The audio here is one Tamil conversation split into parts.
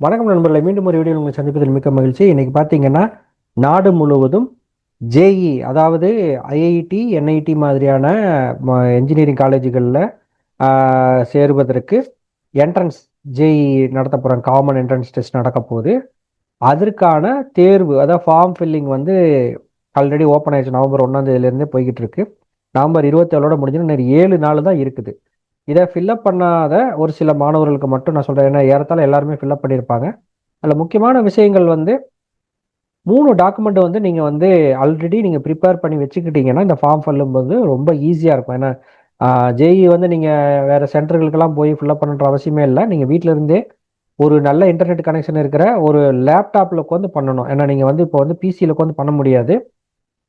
வணக்கம் நண்பர்களை, மீண்டும் ஒரு வீடியோ உங்களை சந்திப்பதில் மிக்க மகிழ்ச்சி. இன்னைக்கு பார்த்தீங்கன்னா நாடு முழுவதும் ஜேஇ, அதாவது ஐஐடி என்ஐடி மாதிரியான என்ஜினியரிங் காலேஜுகளில் சேருவதற்கு என்ட்ரன்ஸ் ஜேஇ நடத்த போகிறாங்க. காமன் என்ட்ரன்ஸ் டெஸ்ட் நடக்க போகுது. அதற்கான தேர்வு, அதாவது ஃபார்ம் ஃபில்லிங் வந்து ஆல்ரெடி ஓப்பன் ஆயிடுச்சு. நவம்பர் 1 போய்கிட்டு இருக்கு. நவம்பர் 27 முடிஞ்சு இன்னும் 7 நாள் தான் இருக்குது. இதை ஃபில்அப் பண்ணாத ஒரு சில மாணவர்களுக்கு மட்டும் நான் சொல்கிறேன், ஏன்னா ஏறத்தாழ எல்லாருமே ஃபில்அப் பண்ணியிருப்பாங்க. அதில் முக்கியமான விஷயங்கள் வந்து 3 டாக்குமெண்ட் வந்து நீங்கள் வந்து ஆல்ரெடி நீங்கள் ப்ரிப்பேர் பண்ணி வச்சுக்கிட்டீங்கன்னா இந்த ஃபார்ம் ஃபில்லும்போது ரொம்ப ஈஸியாக இருக்கும். ஏன்னா ஜேஇ வந்து நீங்கள் வேறு சென்டர்களுக்கெல்லாம் போய் ஃபில்அப் பண்ணுற அவசியமே இல்லை. நீங்கள் வீட்டில் இருந்தே ஒரு நல்ல இன்டர்நெட் கனெக்ஷன் இருக்கிற ஒரு லேப்டாப்பில் உட்காந்து பண்ணணும். ஏன்னா நீங்கள் வந்து இப்போ வந்து பிசியில் உட்காந்து பண்ண முடியாது.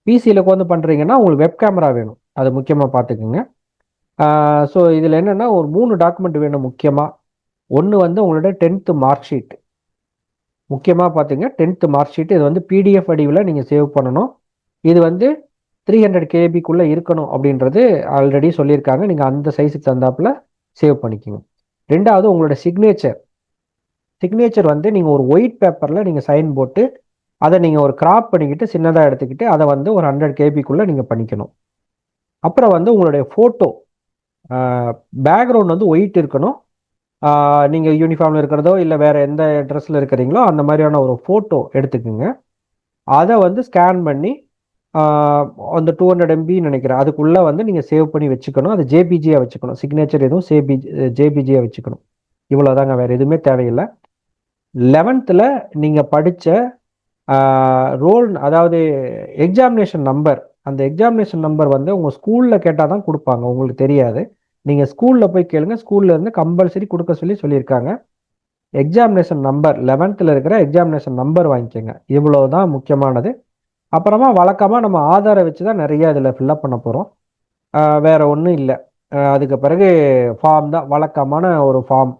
பிசியில் உட்காந்து பண்ணுறீங்கன்னா உங்களுக்கு வெப் கேமரா வேணும். அது முக்கியமாக பார்த்துக்குங்க. ஸோ இதில் என்னென்னா ஒரு 3 டாக்குமெண்ட் வேணும் முக்கியமாக. ஒன்று வந்து உங்களோட 10th மார்க் ஷீட். முக்கியமாக பார்த்துங்க, 10th மார்க் ஷீட் இது வந்து பிடிஎஃப் வடிவில் நீங்கள் சேவ் பண்ணணும். இது வந்து 300 கேபிக்குள்ளே இருக்கணும் அப்படின்றது ஆல்ரெடி சொல்லியிருக்காங்க. நீங்கள் அந்த சைஸுக்கு தந்தாப்புல சேவ் பண்ணிக்கோங்க. ரெண்டாவது உங்களோட சிக்னேச்சர். சிக்னேச்சர் வந்து நீங்கள் ஒரு ஒயிட் பேப்பரில் நீங்கள் சைன் போட்டு அதை நீங்கள் ஒரு கிராப் பண்ணிக்கிட்டு சின்னதாக எடுத்துக்கிட்டு அதை வந்து ஒரு 100 கேபிக்குள்ளே நீங்கள் பண்ணிக்கணும். அப்புறம் வந்து உங்களுடைய ஃபோட்டோ, பேக்ரவுண்ட் வந்து ஒயிட் இருக்கணும். நீங்கள் யூனிஃபார்மில் இருக்கிறதோ இல்லை வேறு எந்த ட்ரெஸ்ஸில் இருக்கிறீங்களோ அந்த மாதிரியான ஒரு ஃபோட்டோ எடுத்துக்குங்க. அதை வந்து ஸ்கேன் பண்ணி அந்த 200 MB நினைக்கிறேன், அதுக்குள்ளே வந்து நீங்கள் சேவ் பண்ணி வச்சுக்கணும். அது ஜேபிஜியாக வச்சுக்கணும். சிக்னேச்சர் எதுவும் ஜேபிஜியாக வச்சுக்கணும். இவ்வளோதாங்க, வேறு எதுவுமே தேவையில்லை. 11th நீங்கள் படித்த ரோல், அதாவது எக்ஸாமினேஷன் நம்பர், அந்த எக்ஸாமினேஷன் நம்பர் வந்து உங்கள் ஸ்கூலில் கேட்டால் தான் கொடுப்பாங்க. உங்களுக்கு தெரியாது. நீங்கள் ஸ்கூலில் போய் கேளுங்க. ஸ்கூலில் இருந்து கம்பல்சரி கொடுக்க சொல்லியிருக்காங்க. எக்ஸாமினேஷன் நம்பர், 11th இருக்கிற எக்ஸாமினேஷன் நம்பர் வாங்கிக்கோங்க. இவ்வளோ தான் முக்கியமானது. அப்புறமா வழக்கமாக நம்ம ஆதாரை வச்சு தான் நிறைய இதில் ஃபில்அப் பண்ண போகிறோம். வேறு ஒன்றும் இல்லை. அதுக்கு பிறகு ஃபார்ம் தான், வழக்கமான ஒரு ஃபார்ம்.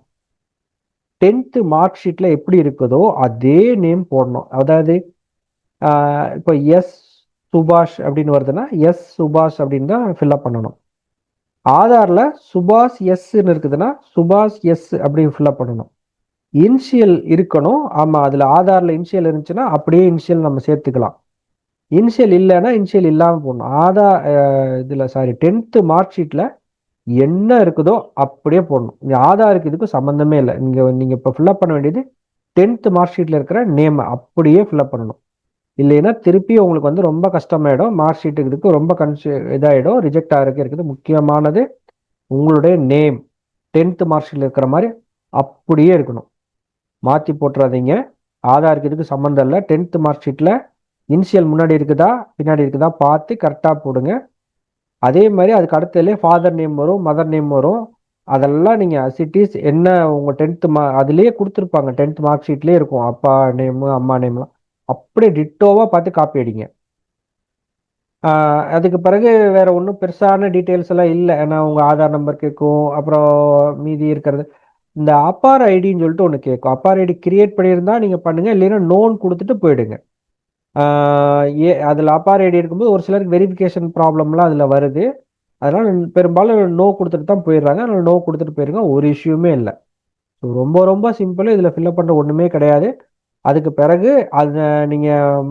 10th மார்க் ஷீட்டில் எப்படி இருக்குதோ அதே நேம் போடணும். அதாவது இப்போ எஸ் சுபாஷ் அப்படின்னு வருதுன்னா எஸ் சுபாஷ் அப்படின்னு தான் ஃபில்அப் பண்ணணும். ஆதாரில் சுபாஷ் எஸ்ன்னு இருக்குதுன்னா சுபாஷ் எஸ் அப்படி ஃபில்அப் பண்ணணும். இனிஷியல் இருக்கணும். ஆமாம், அதில் ஆதாரில் இனிஷியல் இருந்துச்சுன்னா அப்படியே இனிஷியல் நம்ம சேர்த்துக்கலாம். இனிஷியல் இல்லைன்னா இனிஷியல் இல்லாமல் போடணும். இதில் 10th மார்க் ஷீட்டில் என்ன இருக்குதோ அப்படியே போடணும். இந்த ஆதாருக்கு இதுக்கும் சம்மந்தமே இல்லை. நீங்கள் இப்போ ஃபில்அப் பண்ண வேண்டியது 10th மார்க் ஷீட்டில் இருக்கிற நேமை அப்படியே ஃபில்அப் பண்ணணும். இல்லைன்னா திருப்பி உங்களுக்கு வந்து ரொம்ப கஷ்டமாயிடும். மார்க் ஷீட்டுக்கு இதுக்கு ரொம்ப இதாகிடும், ரிஜெக்ட் ஆகிறதுக்கு இருக்குது. முக்கியமானது உங்களுடைய நேம் 10th மார்க் ஷீட்டில் இருக்கிற மாதிரி அப்படியே இருக்கணும். மாற்றி போட்டுறாதீங்க. ஆதாருக்கு இதுக்கு சம்மந்தம் இல்லை. 10th மார்க் ஷீட்டில் இனிஷியல் முன்னாடி இருக்குதா பின்னாடி இருக்குதா பார்த்து கரெக்டாக போடுங்க. அதே மாதிரி அதுக்கு அடுத்ததுலேயே ஃபாதர் நேம் வரும், மதர் நேம் வரும். அதெல்லாம் நீங்கள் அசிட்டிஸ் என்ன உங்கள் 10th அதுலேயே கொடுத்துருப்பாங்க. 10th மார்க் ஷீட்லேயே இருக்கும். அப்பா நேமு அம்மா நேம்லாம் அப்படியே டிட்டோவாக பார்த்து காப்பி அடிங்க. அதுக்கு பிறகு வேற ஒன்றும் பெருசான டீட்டெயில்ஸ் எல்லாம் இல்லை. ஏன்னா உங்கள் ஆதார் நம்பர் கேட்கும். அப்புறம் மீதி இருக்கிறது இந்த அப்பார் ஐடின்னு சொல்லிட்டு ஒன்று கேட்கும். அப்பார் ஐடி கிரியேட் பண்ணியிருந்தா நீங்கள் பண்ணுங்கள், இல்லைன்னா நோன் கொடுத்துட்டு போயிடுங்க. அதில் அப்பார் ஐடி இருக்கும்போது ஒரு சிலருக்கு வெரிஃபிகேஷன் ப்ராப்ளம்லாம் அதில் வருது. அதனால் பெரும்பாலும் நோ கொடுத்துட்டு தான் போயிடுறாங்க. அதனால் நோ கொடுத்துட்டு போயிருங்க, ஒரு இஷ்யூமே இல்லை. ஸோ ரொம்ப ரொம்ப சிம்பிள். இதில் ஃபில்அப் பண்ணுற ஒன்றுமே கிடையாது. அதுக்கு பிறகு அதை நீங்கள்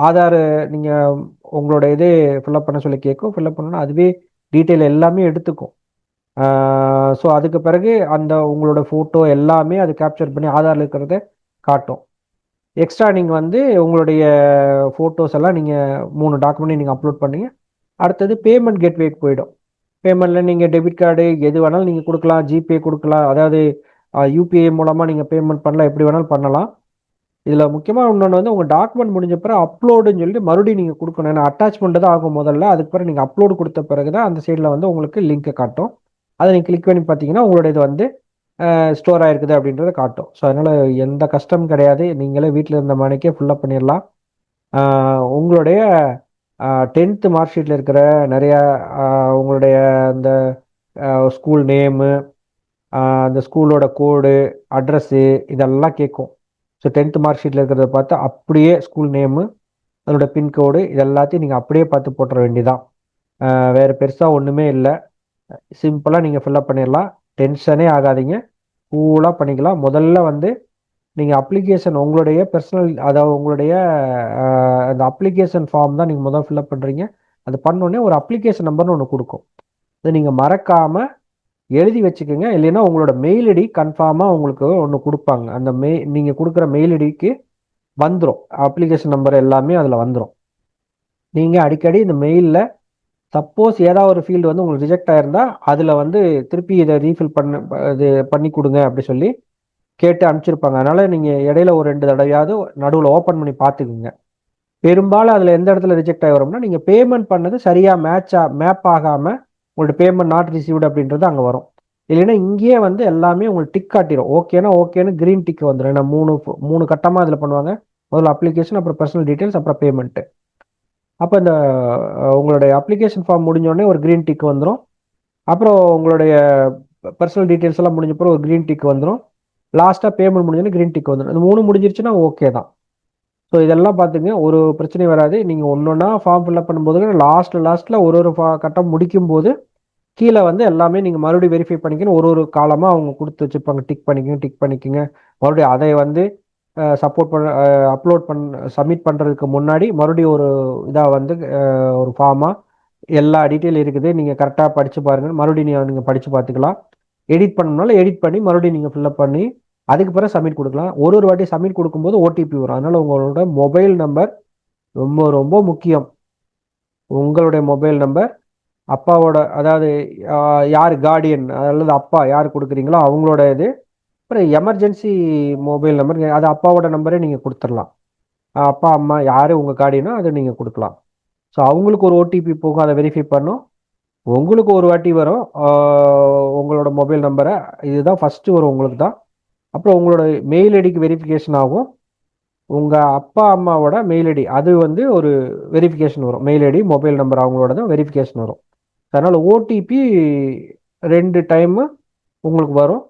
ஆதார் நீங்கள் உங்களோட இது ஃபில்அப் பண்ண சொல்லி கேட்கும். ஃபில்அப் பண்ணணும்னா அதுவே டீட்டெயில் எல்லாமே எடுத்துக்கும். ஸோ அதுக்கு பிறகு அந்த உங்களோட ஃபோட்டோ எல்லாமே அது கேப்சர் பண்ணி ஆதாரில் இருக்கிறத காட்டும். எக்ஸ்ட்ரா நீங்கள் வந்து உங்களுடைய ஃபோட்டோஸ் எல்லாம் நீங்கள் 3 டாக்குமெண்ட் நீங்கள் அப்லோட் பண்ணீங்க. அடுத்தது பேமெண்ட் கேட்வேக்கு போயிடும். பேமெண்ட்டில் நீங்கள் டெபிட் கார்டு எது வேணாலும் நீங்கள் கொடுக்கலாம், ஜிபே கொடுக்கலாம். அதாவது யூபிஐ மூலமாக நீங்கள் பேமெண்ட் பண்ணலாம், எப்படி வேணாலும் பண்ணலாம். இதில் முக்கியமாக இன்னொன்று வந்து உங்கள் டாக்குமெண்ட் முடிஞ்ச பிறகு அப்லோடுன்னு சொல்லிட்டு மறுபடியும் நீங்கள் கொடுக்கணும். ஏன்னா அட்டாச்மெண்ட் தான் ஆகும் முதல்ல. அதுக்கு பிறகு நீங்கள் அப்லோடு கொடுத்த பிறகு தான் அந்த சைடில் வந்து உங்களுக்கு லிங்க்கை காட்டும். அதை நீங்கள் கிளிக் பண்ணி பார்த்தீங்கன்னா உங்களோட இது வந்து ஸ்டோர் ஆகிருக்குது அப்படின்றத காட்டும். ஸோ அதனால் எந்த கஷ்டமும் கிடையாது. நீங்களே வீட்டில் இருந்த மணிக்கே ஃபுல்லப் பண்ணிடலாம். உங்களுடைய 10th மார்க் ஷீட்டில் இருக்கிற நிறையா உங்களுடைய அந்த ஸ்கூல் நேமு, அந்த ஸ்கூலோட கோடு, அட்ரஸ்ஸு இதெல்லாம் கேட்கும். ஸோ 10th மார்க் ஷீட்டில் இருக்கிறத பார்த்து அப்படியே ஸ்கூல் நேமு, அதோட பின்கோடு இது எல்லாத்தையும் நீங்கள் அப்படியே பார்த்து போட்டுற வேண்டியதான். வேறு பெருசாக ஒன்றுமே இல்லை. சிம்பிளாக நீங்கள் ஃபில்அப் பண்ணிடலாம். டென்ஷனே ஆகாதீங்க, கூலாக பண்ணிக்கலாம். முதல்ல வந்து நீங்கள் அப்ளிகேஷன் உங்களுடைய பர்சனல், அதாவது உங்களுடைய அந்த அப்ளிகேஷன் ஃபார்ம் தான் நீங்கள் முதல் ஃபில்அப் பண்ணுறீங்க. அது பண்ணோடனே ஒரு அப்ளிகேஷன் நம்பர்னு ஒன்று கொடுக்கும். அதை நீங்கள் மறக்காமல் எழுதி வச்சுக்கோங்க. இல்லைன்னா உங்களோட மெயில் ஐடி கன்ஃபார்மாக உங்களுக்கு ஒன்று கொடுப்பாங்க. அந்த நீங்கள் கொடுக்குற மெயில் ஐடிக்கு வந்துடும், அப்ளிகேஷன் நம்பர் எல்லாமே அதில் வந்துடும். நீங்கள் அடிக்கடி இந்த மெயிலில் சப்போஸ் ஏதாவது ஒரு ஃபீல்டு வந்து உங்களுக்கு ரிஜெக்ட் ஆயிருந்தா அதில் வந்து திருப்பி இதை ரீஃபில் இது பண்ணி கொடுங்க அப்படி சொல்லி கேட்டு அனுப்பிச்சிருப்பாங்க. அதனால நீங்கள் இடையில ஒரு 2 தடவையாவது நடுவில் ஓப்பன் பண்ணி பார்த்துக்குங்க. பெரும்பாலும் அதில் எந்த இடத்துல ரிஜெக்ட் ஆகி வரும்னா, நீங்கள் பேமெண்ட் பண்ணது சரியாக மேப் ஆகாமல் உங்களோட பேமெண்ட் நாட் ரிசீவ்டு அப்படின்றது அங்கே வரும். இல்லைன்னா இங்கேயே வந்து எல்லாமே உங்களுக்கு டிக் காட்டிடும். ஓகேனா ஓகேன்னு கிரீன் டிக் வந்துடும். ஏன்னா மூணு கட்டமாக அதில் பண்ணுவாங்க. முதல்ல அப்ளிகேஷன், அப்புறம் பர்சனல் டீட்டெயில்ஸ், அப்புறம் பேமெண்ட்டு. அப்போ இந்த உங்களுடைய அப்ளிகேஷன் ஃபார்ம் முடிஞ்சோடனே ஒரு கிரீன் டிக் வந்துடும். அப்புறம் உங்களுடைய பர்சனல் டீட்டெயில்ஸ் எல்லாம் முடிஞ்ச பிறகு ஒரு கிரீன் டிக் வந்துடும். லாஸ்ட்டாக பேமெண்ட் முடிஞ்சோடனே கிரீன் டிக் வந்துடும். இந்த 3 முடிஞ்சிருச்சுன்னா ஓகே தான். ஸோ இதெல்லாம் பார்த்துங்க, ஒரு பிரச்சனையும் வராது. நீங்கள் ஒன்றா ஃபார்ம் ஃபில்அப் பண்ணும்போது லாஸ்ட்டில் ஒரு கட்டம் முடிக்கும்போது கீழே வந்து எல்லாமே நீங்கள் மறுபடியும் வெரிஃபை பண்ணிக்கணும். ஒரு காலமாக அவங்க கொடுத்து வச்சுருப்பாங்க. டிக் பண்ணிக்கோங்க. மறுபடியும் அதை வந்து சப்போர்ட் பண்ண அப்லோட் சப்மிட் பண்ணுறதுக்கு முன்னாடி மறுபடியும் ஒரு இதாக வந்து ஒரு ஃபார்மாக எல்லா டீட்டெயில் இருக்குது, நீங்கள் கரெக்டாக படித்து பாருங்கள். மறுபடியும் நீங்கள் படித்து பார்த்துக்கலாம். எடிட் பண்ணணும்னாலும் எடிட் பண்ணி மறுபடியும் நீங்கள் ஃபில்அப் பண்ணி அதுக்கு பிறகு சப்மிட் கொடுக்கலாம். ஒரு வாட்டி சப்மிட் கொடுக்கும்போது ஓடிபி வரும். அதனால் உங்களோட மொபைல் நம்பர் ரொம்ப ரொம்ப முக்கியம். உங்களுடைய மொபைல் நம்பர் அப்பாவோட, அதாவது யார் கார்டியன் அல்லது அப்பா யார் கொடுக்குறீங்களோ அவங்களோட இது. அப்புறம் எமர்ஜென்சி மொபைல் நம்பர், அது அப்பாவோட நம்பரே நீங்கள் கொடுத்துடலாம். அப்பா அம்மா யார் உங்கள் கார்டியனோ அதை நீங்கள் கொடுக்கலாம். ஸோ அவங்களுக்கு ஒரு ஓடிபி போகும், அதை வெரிஃபை பண்ணும். உங்களுக்கு ஒரு வாட்டி வரும் உங்களோட மொபைல் நம்பரை. இதுதான் ஃபஸ்ட்டு வரும் உங்களுக்கு தான். அப்புறம் உங்களோட மெயில் ஐடிக்கு வெரிஃபிகேஷன் ஆகும். உங்கள் அப்பா அம்மாவோட மெயில் ஐடி அது வந்து ஒரு வெரிஃபிகேஷன் வரும். மெயில் ஐடி மொபைல் நம்பர் அவங்களோட தான் வெரிஃபிகேஷன் வரும். அதனால் ஓடிபி 2 டைமு உங்களுக்கு வரும்.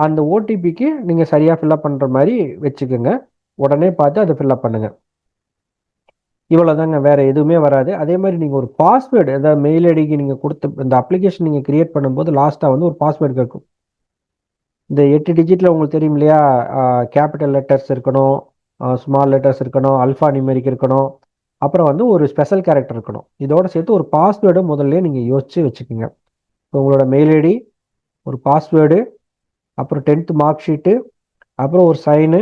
அந்த ஓடிபிக்கு நீங்கள் சரியாக ஃபில்அப் பண்ணுற மாதிரி வச்சுக்கோங்க. உடனே பார்த்து அதை ஃபில்அப் பண்ணுங்கள். இவ்வளோதாங்க, வேறு எதுவுமே வராது. அதே மாதிரி நீங்கள் ஒரு பாஸ்வேர்டு, அதாவது மெயில் ஐடிக்கு நீங்கள் கொடுத்த இந்த அப்ளிகேஷன் நீங்கள் கிரியேட் பண்ணும்போது லாஸ்ட்டாக வந்து ஒரு பாஸ்வேர்டு கேட்கும். இந்த 8 டிஜிட்டில் உங்களுக்கு தெரியும் இல்லையா? கேபிட்டல் லெட்டர்ஸ் இருக்கணும், ஸ்மால் லெட்டர்ஸ் இருக்கணும், அல்ஃபா நியூமெரிக் இருக்கணும், அப்புறம் வந்து ஒரு ஸ்பெஷல் கேரக்டர் இருக்கணும். இதோட சேர்த்து ஒரு பாஸ்வேர்டு முதல்ல நீங்கள் யோசித்து வச்சுக்கோங்க. உங்களோட மெயில் ஐடி, ஒரு பாஸ்வேர்டு, அப்புறம் 10th மார்க் ஷீட்டு, அப்புறம் ஒரு சைனு,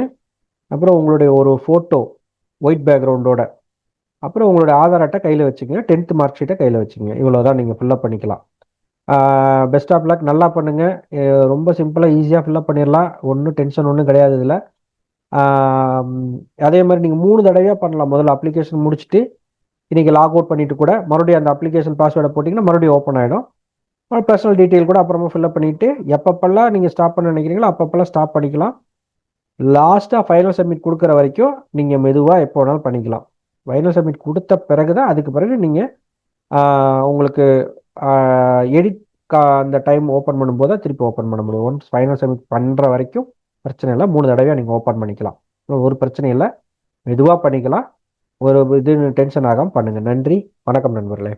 அப்புறம் உங்களுடைய ஒரு ஃபோட்டோ ஒயிட் பேக்ரவுண்டோட, அப்புறம் உங்களுடைய ஆதார் அட்டை கையில் வச்சுக்கோங்க. 10th மார்க் ஷீட்டை கையில் வச்சுக்கோங்க. இவ்வளோ தான் நீங்கள் ஃபில்அப் பண்ணிக்கலாம். Best of luck. நல்லா பண்ணுங்கள். ரொம்ப சிம்பிளாக ஈஸியாக ஃபில்அப் பண்ணிடலாம். ஒன்றும் டென்ஷன் ஒன்றும் கிடையாது இதில். அதே மாதிரி நீங்கள் 3 தடவையாக பண்ணலாம். முதல்ல அப்ளிகேஷன் முடிச்சுட்டு இன்றைக்கி லாக் அவுட் பண்ணிவிட்டு கூட மறுபடியும் அந்த அப்ளிகேஷன் பாஸ்வேர்டை போட்டிங்கன்னா மறுபடியும் ஓப்பன் ஆகிடும். பர்சனல் டீட்டெயில் கூட அப்புறமா ஃபில்அப் பண்ணிவிட்டு எப்பப்பெல்லாம் நீங்கள் ஸ்டாப் பண்ண நினைக்கிறீங்களோ அப்பப்பெல்லாம் ஸ்டாப் பண்ணிக்கலாம். லாஸ்ட்டாக ஃபைனல் சப்மிட் கொடுக்குற வரைக்கும் நீங்கள் மெதுவாக எப்போ வேணாலும் பண்ணிக்கலாம். ஃபைனல் சப்மிட் கொடுத்த பிறகு தான் அதுக்கு பிறகு நீங்கள் உங்களுக்கு எடிட் அந்த டைம் ஓப்பன் பண்ணும்போது தான் திருப்பி ஓப்பன் பண்ண முடியும். ஒன்ஸ் ஃபைனல் சப்மிட் பண்ணுற வரைக்கும் பிரச்சனை இல்லை. 3 தடவையாக நீங்கள் ஓப்பன் பண்ணிக்கலாம். ஒரு பிரச்சனை இல்லை, மெதுவாக பண்ணிக்கலாம். ஒரு இது டென்ஷன் ஆகாமல் பண்ணுங்கள். நன்றி, வணக்கம் நண்பர்களே.